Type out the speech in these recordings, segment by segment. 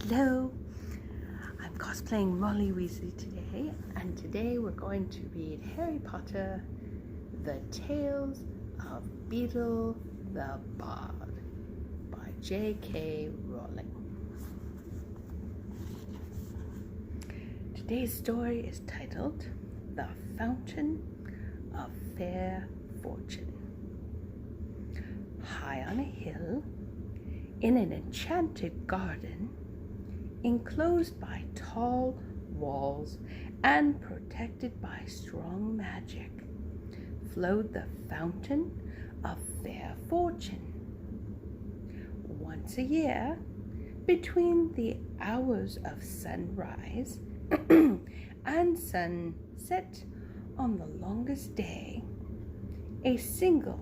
Hello, I'm cosplaying Molly Weasley today, and today we're going to read Harry Potter, The Tales of Beedle the Bard by J.K. Rowling. Today's story is titled The Fountain of Fair Fortune. High on a hill, in an enchanted garden, enclosed by tall walls and protected by strong magic, flowed the Fountain of Fair Fortune. Once a year, between the hours of sunrise and sunset on the longest day, a single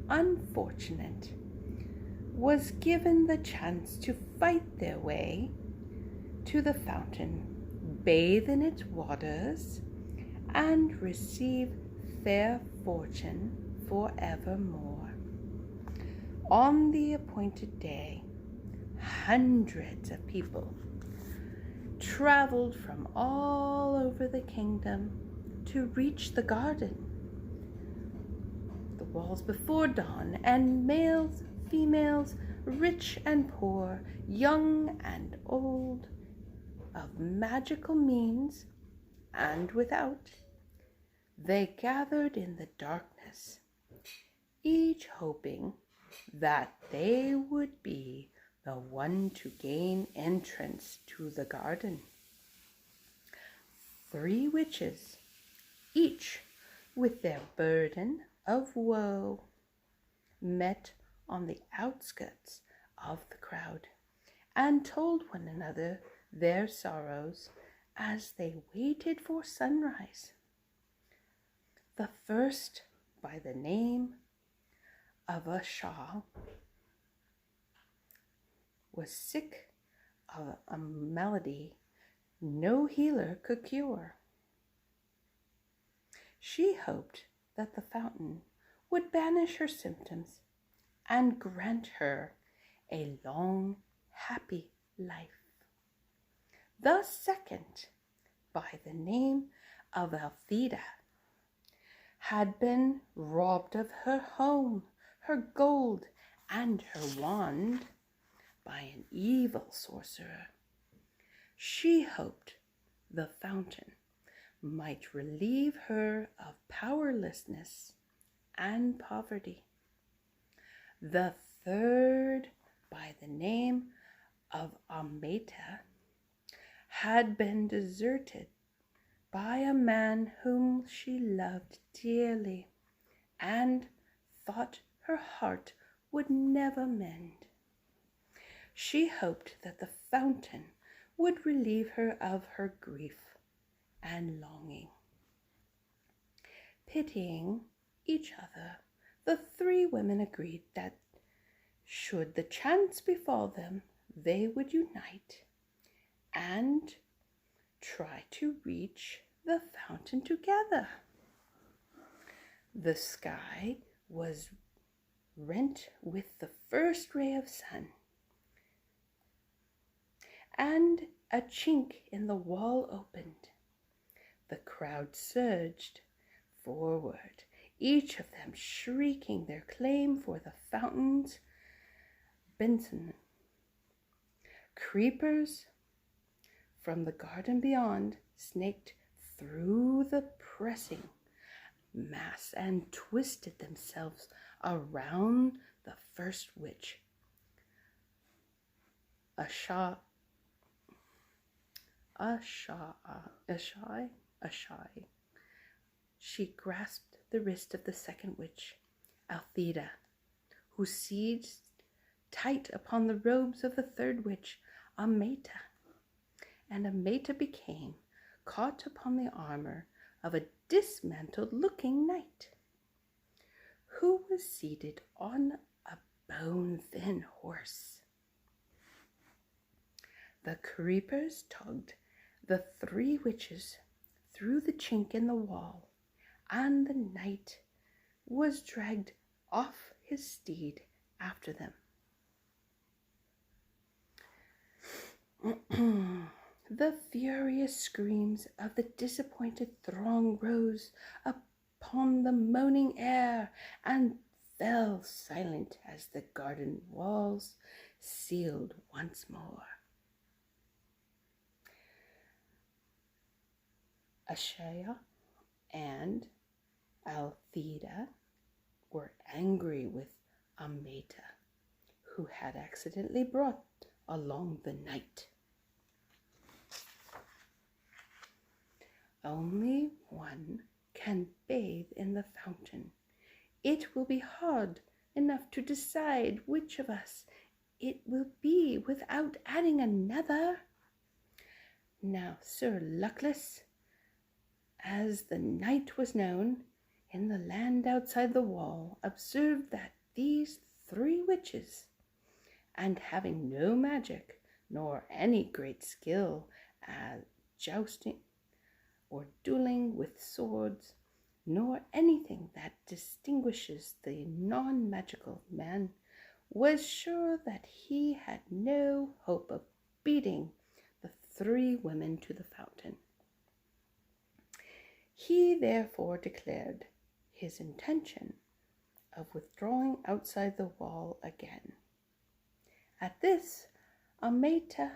unfortunate was given the chance to fight their way to the fountain, bathe in its waters, and receive fair fortune forevermore. On the appointed day, hundreds of people traveled from all over the kingdom to reach the garden. The walls before dawn, and males, females, rich and poor, young and old, of magical means and without, they gathered in the darkness, each hoping that they would be the one to gain entrance to the garden. 3 witches, each with their burden of woe, met on the outskirts of the crowd and told one another their sorrows as they waited for sunrise. The first, by the name of a Shaw, was sick of a malady no healer could cure. She hoped that the fountain would banish her symptoms and grant her a long, happy life. The second, by the name of Althea, had been robbed of her home, her gold, and her wand by an evil sorcerer. She hoped the fountain might relieve her of powerlessness and poverty. The third, by the name of Amata, had been deserted by a man whom she loved dearly and thought her heart would never mend. She hoped that the fountain would relieve her of her grief and longing. Pitying each other, the 3 women agreed that should the chance befall them, they would unite and try to reach the fountain together. The sky was rent with the first ray of sun, and a chink in the wall opened. The crowd surged forward, each of them shrieking their claim for the fountain's benison. Creepers from the garden beyond snaked through the pressing mass and twisted themselves around the first witch. A shy. She grasped the wrist of the second witch, Althea, who seized tight upon the robes of the third witch, Amata, and Amata became caught upon the armor of a dismantled-looking knight, who was seated on a bone-thin horse. The creepers tugged the 3 witches through the chink in the wall, and the knight was dragged off his steed after them. The furious screams of the disappointed throng rose upon the moaning air and fell silent as the garden walls sealed once more. Ashaya and Althea were angry with Ameta, who had accidentally brought along the night. Only one can bathe in the fountain. It will be hard enough to decide which of us it will be without adding another. Now, Sir Luckless, as the night was known in the land outside the wall, observed that these 3 witches, and having no magic nor any great skill at jousting or dueling with swords, nor anything that distinguishes the non-magical man, was sure that he had no hope of beating the 3 women to the fountain. He therefore declared his intention of withdrawing outside the wall again. At this, Ameta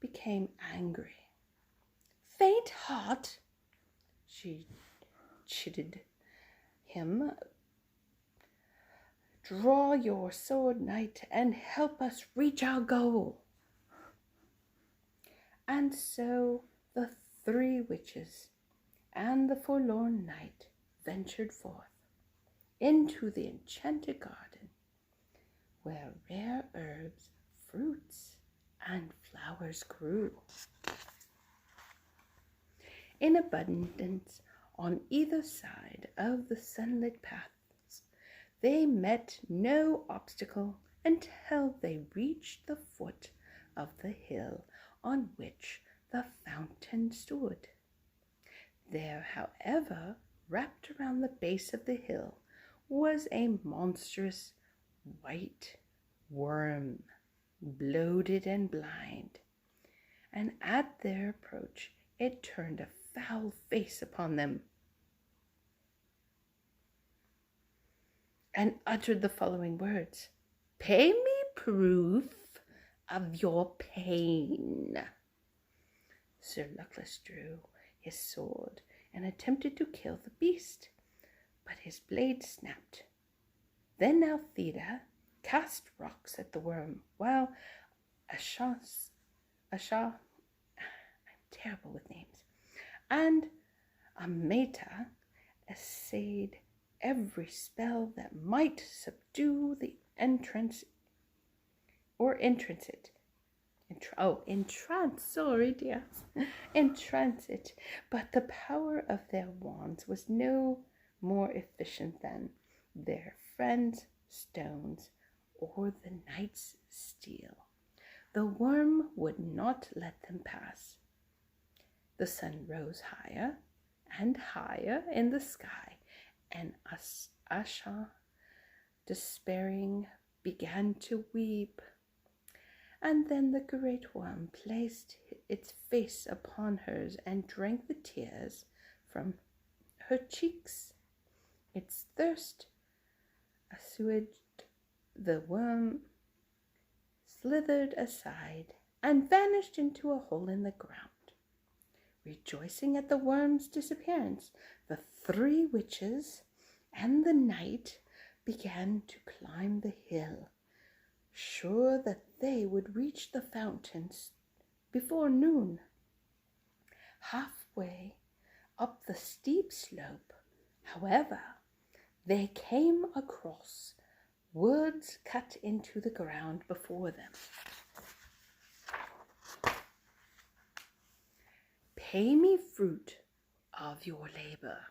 became angry. "Faint heart," she chided him, "draw your sword, knight, and help us reach our goal." And so the 3 witches and the forlorn knight ventured forth into the enchanted garden, where rare herbs, fruits, and flowers grew in abundance on either side of the sunlit paths. They met no obstacle until they reached the foot of the hill on which the fountain stood. There, however, wrapped around the base of the hill, was a monstrous white worm, bloated and blind, and at their approach it turned a foul face upon them and uttered the following words: "Pay me proof of your pain." Sir Luckless drew his sword and attempted to kill the beast, but his blade snapped. Then Althea cast rocks at the worm, while I'm terrible with names, and Ameta essayed every spell that might subdue the entrance it, but the power of their wands was no more efficient than their friends' stones or the knight's steel. The worm would not let them pass. The sun rose higher and higher in the sky, and Asha, despairing, began to weep. And then the great worm placed its face upon hers and drank the tears from her cheeks. Its thirst assuaged, the worm slithered aside and vanished into a hole in the ground. Rejoicing at the worm's disappearance, the 3 witches and the knight began to climb the hill, sure that they would reach the fountains before noon. Halfway up the steep slope, however, they came across words cut into the ground before them. "Pay me fruit of your labor."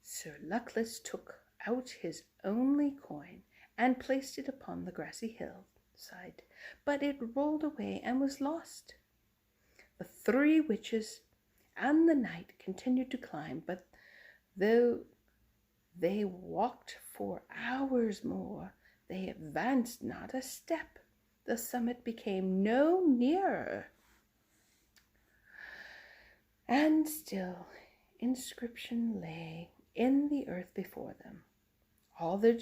Sir Luckless took out his only coin and placed it upon the grassy hillside, but it rolled away and was lost. The 3 witches and the knight continued to climb, but though they walked for hours more, they advanced not a step. the summit became no nearer. And still inscription lay in the earth before them. All were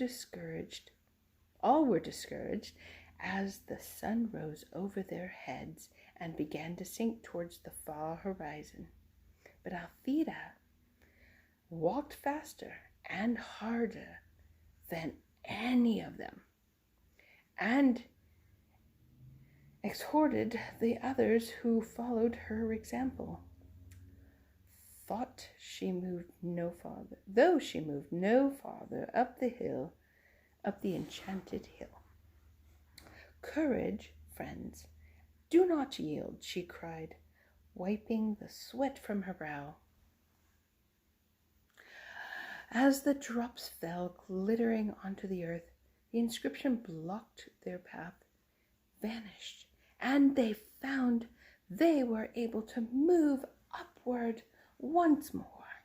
discouraged as the sun rose over their heads and began to sink towards the far horizon. But Althea walked faster and harder than any of them, and exhorted the others who followed her example. Though she moved no farther up the enchanted hill. "Courage, friends, do not yield," she cried, wiping the sweat from her brow. As the drops fell glittering onto the earth, the inscription blocked their path, vanished, and they found they were able to move upward once more.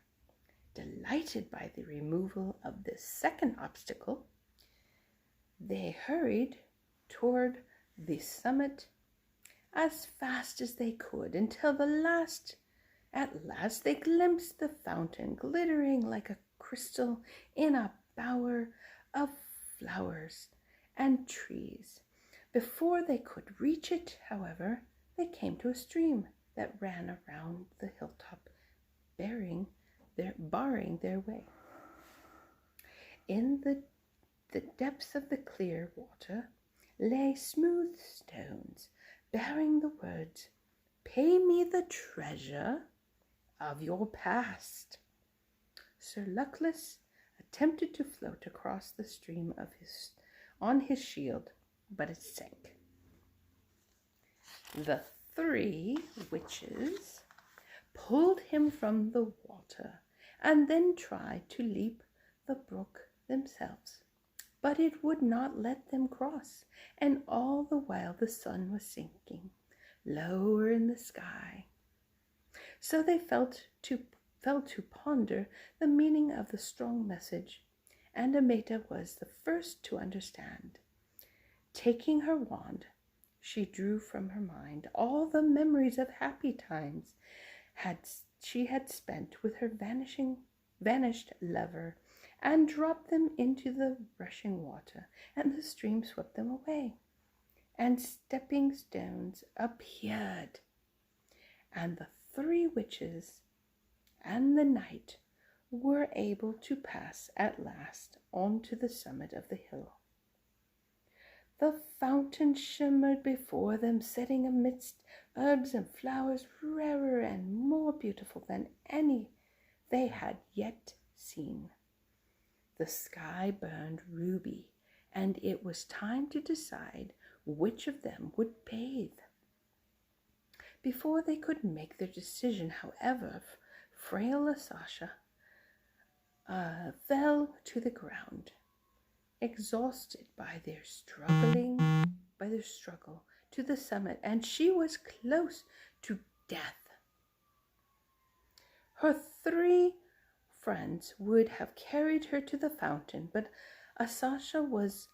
Delighted by the removal of this second obstacle, they hurried toward the summit as fast as they could until at last they glimpsed the fountain glittering like a crystal in a bower of flowers and trees. Before they could reach it, however, they came to a stream that ran around the hilltop, barring their way. In the depths of the clear water lay smooth stones bearing the words, "Pay me the treasure of your past." Sir Luckless attempted to float across the stream on his shield, but it sank. The 3 witches pulled him from the water and then tried to leap the brook themselves, but it would not let them cross, and all the while the sun was sinking lower in the sky. So they fell to ponder the meaning of the strong message, and Amata was the first to understand. Taking her wand, she drew from her mind all the memories of happy times she had spent with her vanished lover, and dropped them into the rushing water, and the stream swept them away, and stepping stones appeared, and the 3 witches and the knight were able to pass at last on to the summit of the hill. The fountain shimmered before them, setting amidst herbs and flowers rarer and more beautiful than any they had yet seen. The sky burned ruby, and it was time to decide which of them would bathe. Before they could make their decision, however, frail Sasha fell to the ground, exhausted by their struggle to the summit, and she was close to death. Her 3 friends would have carried her to the fountain, but Sasha was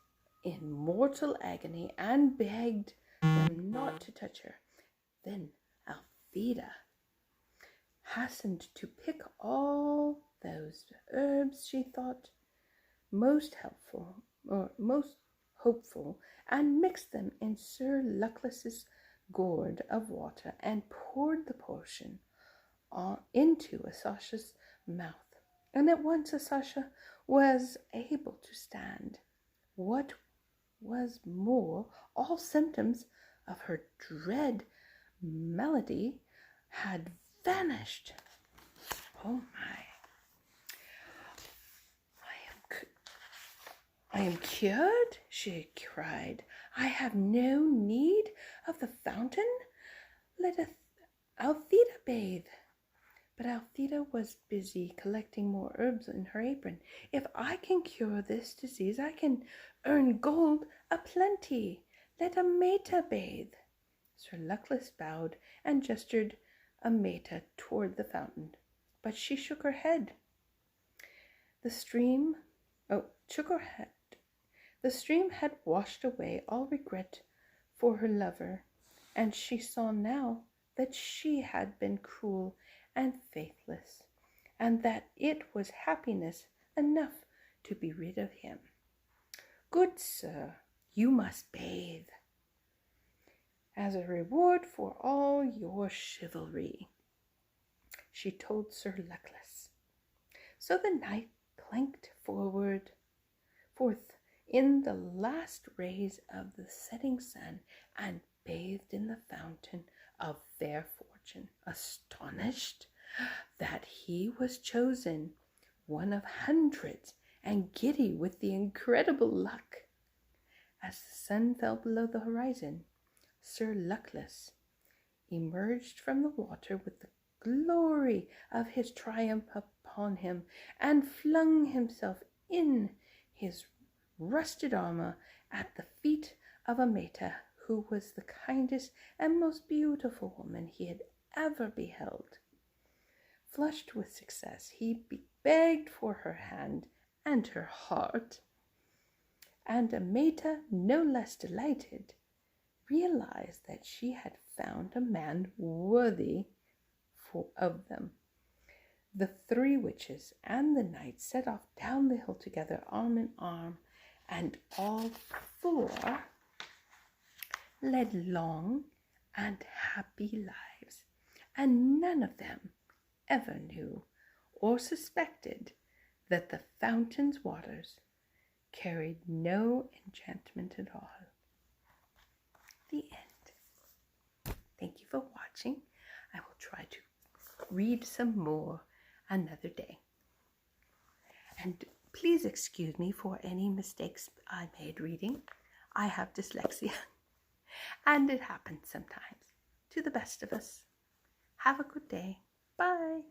in mortal agony and begged them not to touch her. Then Althea hastened to pick all those herbs she thought most hopeful, and mixed them in Sir Luckless's gourd of water, and poured the potion into Sasha's mouth. And at once Sasha was able to stand. What was more, all symptoms of her dread malady had vanished. "Oh my, I am cured," she cried. "I have no need of the fountain. Let Althea bathe." But Althea was busy collecting more herbs in her apron. "If I can cure this disease, I can earn gold aplenty. Let Amata bathe." Sir Luckless bowed and gestured Amata toward the fountain, but she shook her head. The stream had washed away all regret for her lover, and she saw now that she had been cruel and faithless, and that it was happiness enough to be rid of him. "Good sir, you must bathe, as a reward for all your chivalry," she told Sir Luckless. So the knight clanked forth in the last rays of the setting sun and bathed in the fountain of fair fortune, astonished that he was chosen one of hundreds and giddy with the incredible luck. As the sun fell below the horizon, Sir Luckless emerged from the water with the glory of his triumph upon him, and flung himself in his rusted armor at the feet of Amata, who was the kindest and most beautiful woman he had ever beheld. Flushed with success, he begged for her hand and her heart, and Amata, no less delighted, realized that she had found a man worthy of them. The three witches and the knight set off down the hill together, arm in arm, and all four led long and happy lives, and none of them ever knew or suspected that the fountain's waters carried no enchantment at all. The end. Thank you for watching. I will try to read some more another day. And please excuse me for any mistakes I made reading. I have dyslexia, and it happens sometimes to the best of us. Have a good day. Bye.